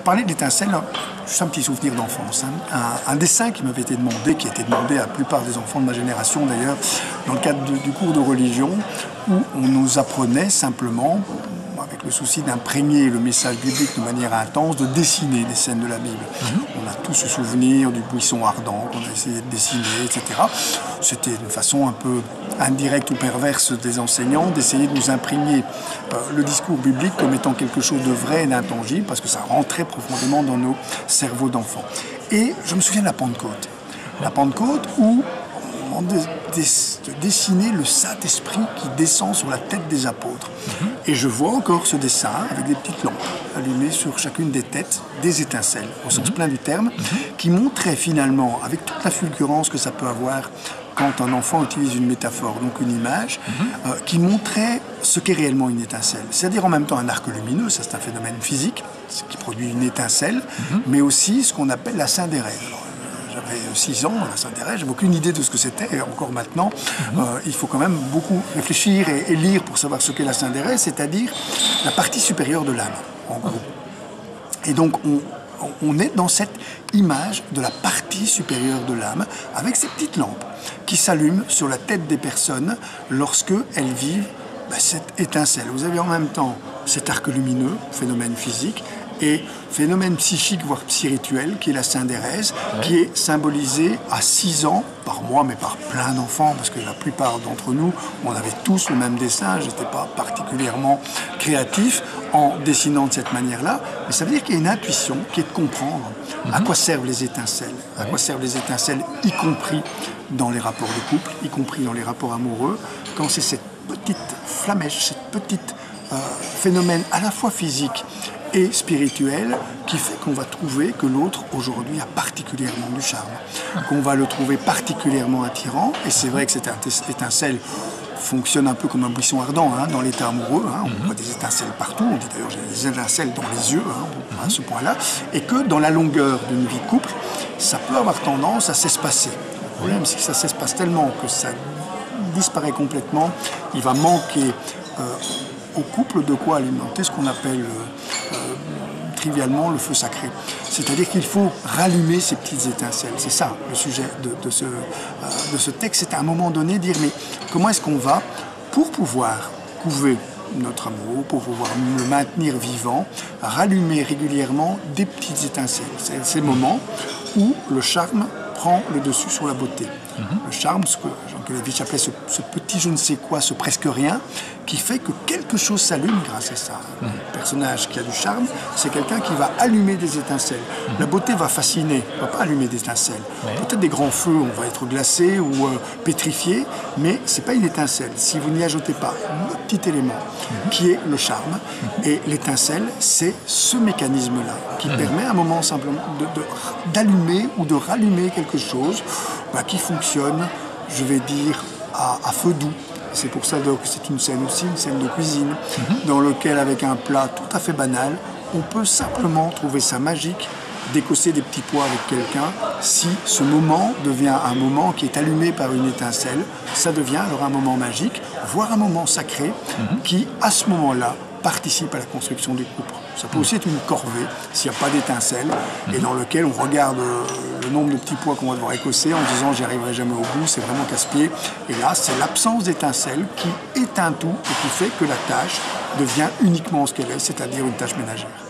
parlais de l'étincelle, juste un petit souvenir d'enfance. Hein. Un dessin qui m'avait été demandé, qui a été demandé à la plupart des enfants de ma génération d'ailleurs, dans le cadre du cours de religion, où on nous apprenait simplement, avec le souci d'imprégner le message biblique de manière intense, de dessiner des scènes de la Bible. On a tous ce souvenir du buisson ardent qu'on a essayé de dessiner, etc. C'était une façon un peu indirecte ou perverse des enseignants d'essayer de nous imprégner le discours biblique comme étant quelque chose de vrai et d'intangible, parce que ça rentrait profondément dans nos cerveaux d'enfants. Et je me souviens de la Pentecôte. La Pentecôte où on de dessiner le Saint-Esprit qui descend sur la tête des apôtres. Et je vois encore ce dessin avec des petites lampes allumées sur chacune des têtes, des étincelles, au sens plein du terme, qui montraient finalement, avec toute la fulgurance que ça peut avoir quand un enfant utilise une métaphore, donc une image, qui montrait ce qu'est réellement une étincelle. C'est-à-dire en même temps un arc lumineux, ça c'est un phénomène physique, ce qui produit une étincelle, mais aussi ce qu'on appelle la syndérèse. J'avais 6 ans, la syndérèse, j'avais aucune idée de ce que c'était, et encore maintenant, il faut quand même beaucoup réfléchir et lire pour savoir ce qu'est la syndérèse, c'est-à-dire la partie supérieure de l'âme, en gros. Et donc, on est dans cette image de la partie supérieure de l'âme, avec ces petites lampes qui s'allument sur la tête des personnes lorsque elles vivent cette étincelle. Vous avez en même temps cet arc lumineux, phénomène physique, et phénomène psychique, voire spirituel, qui est la syndérèse, qui est symbolisée à 6 ans, par moi, mais par plein d'enfants, parce que la plupart d'entre nous, on avait tous le même dessin, je n'étais pas particulièrement créatif en dessinant de cette manière-là, mais ça veut dire qu'il y a une intuition qui est de comprendre à quoi servent les étincelles, à quoi servent les étincelles, y compris dans les rapports de couple, y compris dans les rapports amoureux, quand c'est cette petite flamèche, cette petite phénomène à la fois physique et spirituel qui fait qu'on va trouver que l'autre aujourd'hui a particulièrement du charme, qu'on va le trouver particulièrement attirant, et c'est vrai que cette étincelle fonctionne un peu comme un buisson ardent dans l'état amoureux, on voit des étincelles partout, on dit d'ailleurs j'ai des étincelles dans les yeux à ce point-là, et que dans la longueur d'une vie de couple, ça peut avoir tendance à s'espacer. Le problème c'est que ça s'espace tellement que ça disparaît complètement, il va manquer au couple de quoi alimenter ce qu'on appelle trivialement le feu sacré. C'est-à-dire qu'il faut rallumer ces petites étincelles. C'est ça le sujet de ce texte. C'est à un moment donné dire mais comment est-ce qu'on va, pour pouvoir couver notre amour, pour pouvoir le maintenir vivant, rallumer régulièrement des petites étincelles. C'est ces moments où le charme prend le dessus sur la beauté. Le charme, ce que Jean Kelevitch appelait ce petit je ne sais quoi, ce presque rien, qui fait que quelque chose s'allume grâce à ça. Le personnage qui a du charme, c'est quelqu'un qui va allumer des étincelles. La beauté va fasciner, ne va pas allumer des étincelles. Peut-être des grands feux, on va être glacé ou pétrifié, mais ce n'est pas une étincelle. Si vous n'y ajoutez pas un petit élément qui est le charme, et l'étincelle, c'est ce mécanisme-là qui permet à un moment simplement d'allumer ou de rallumer quelque chose qui fonctionne, je vais dire, à feu doux. C'est pour ça que c'est une scène aussi, une scène de cuisine, dans laquelle, avec un plat tout à fait banal, on peut simplement trouver ça magique, d'écosser des petits pois avec quelqu'un. Si ce moment devient un moment qui est allumé par une étincelle, ça devient alors un moment magique, voire un moment sacré, qui, à ce moment-là, participe à la construction du couple. Ça peut aussi être une corvée, s'il n'y a pas d'étincelle, et dans lequel on regarde le nombre de petits pois qu'on va devoir écosser en disant j'y arriverai jamais au bout, c'est vraiment casse-pied. Et là, c'est l'absence d'étincelle qui éteint tout et qui fait que la tâche devient uniquement ce qu'elle est, c'est-à-dire une tâche ménagère.